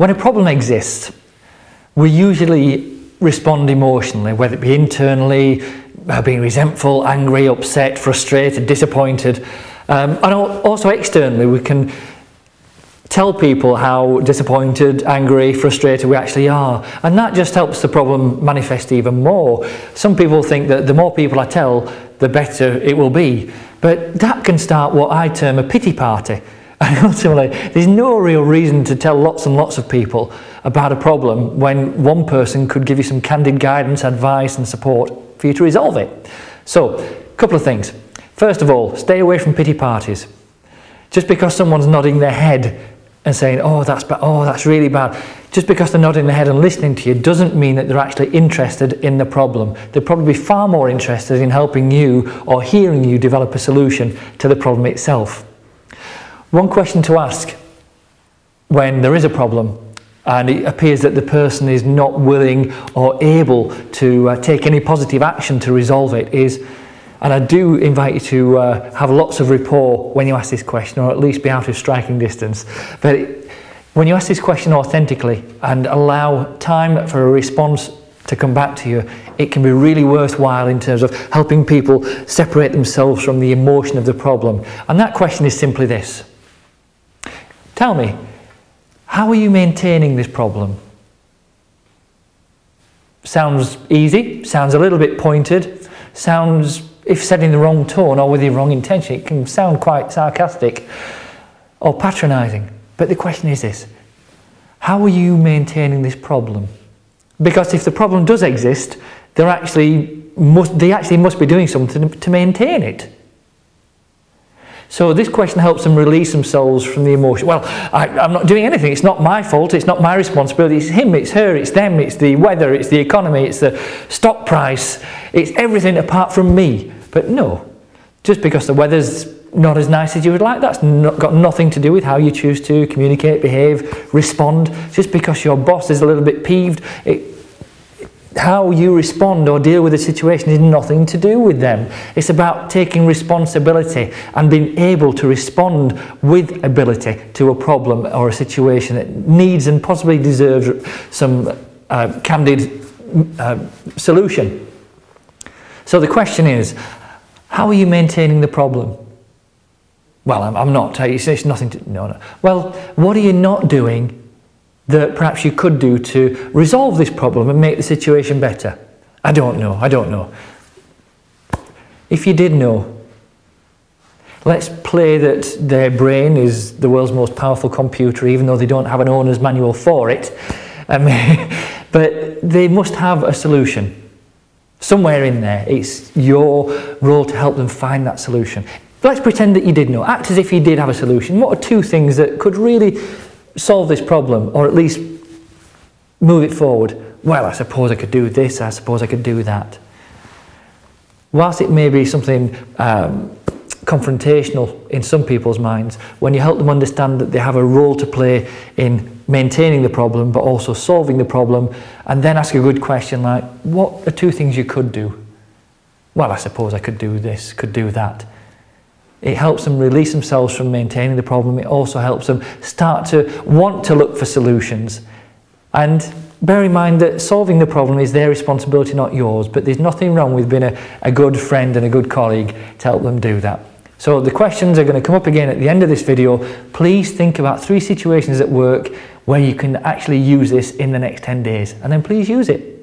When a problem exists, we usually respond emotionally, whether it be internally, being resentful, angry, upset, frustrated, disappointed, and also externally we can tell people how disappointed, angry, frustrated we actually are, and that just helps the problem manifest even more. Some people think that the more people I tell, the better it will be, but that can start what I term a pity party. And ultimately, there's no real reason to tell lots and lots of people about a problem when one person could give you some candid guidance, advice and support for you to resolve it. So, a couple of things. First of all, stay away from pity parties. Just because someone's nodding their head and saying, oh that's bad, oh that's really bad, just because they're nodding their head and listening to you doesn't mean that they're actually interested in the problem. They'd probably be far more interested in helping you or hearing you develop a solution to the problem itself. One question to ask when there is a problem and it appears that the person is not willing or able to take any positive action to resolve it is, and I do invite you to have lots of rapport when you ask this question, or at least be out of striking distance, but when you ask this question authentically and allow time for a response to come back to you, it can be really worthwhile in terms of helping people separate themselves from the emotion of the problem. And that question is simply this: tell me, how are you maintaining this problem? Sounds easy, sounds a little bit pointed, sounds, if said in the wrong tone or with the wrong intention, it can sound quite sarcastic or patronising. But the question is this: how are you maintaining this problem? Because if the problem does exist, they actually must be doing something to maintain it. So this question helps them release themselves from the emotion. Well, I'm not doing anything, it's not my fault, it's not my responsibility, it's him, it's her, it's them, it's the weather, it's the economy, it's the stock price, it's everything apart from me. But no, just because the weather's not as nice as you would like, that's got nothing to do with how you choose to communicate, behave, respond. Just because your boss is a little bit peeved, how you respond or deal with a situation is nothing to do with them. It's about taking responsibility and being able to respond with ability to a problem or a situation that needs and possibly deserves some candid solution. So the question is, how are you maintaining the problem? Well, I'm not. It's nothing to... No. Well, what are you not doing that perhaps you could do to resolve this problem and make the situation better? I don't know. If you did know, let's play that their brain is the world's most powerful computer, even though they don't have an owner's manual for it. But they must have a solution. Somewhere in there, it's your role to help them find that solution. Let's pretend that you did know. Act as if you did have a solution. What are two things that could really solve this problem, or at least move it forward? Well, I suppose I could do this, I suppose I could do that. Whilst it may be something confrontational in some people's minds, when you help them understand that they have a role to play in maintaining the problem but also solving the problem, and then ask a good question like, what are two things you could do? Well, I suppose I could do this, could do that. It helps them release themselves from maintaining the problem. It also helps them start to want to look for solutions. And bear in mind that solving the problem is their responsibility, not yours, but there's nothing wrong with being a good friend and a good colleague to help them do that. So the questions are going to come up again at the end of this video. Please think about 3 situations at work where you can actually use this in the next 10 days, and then please use it.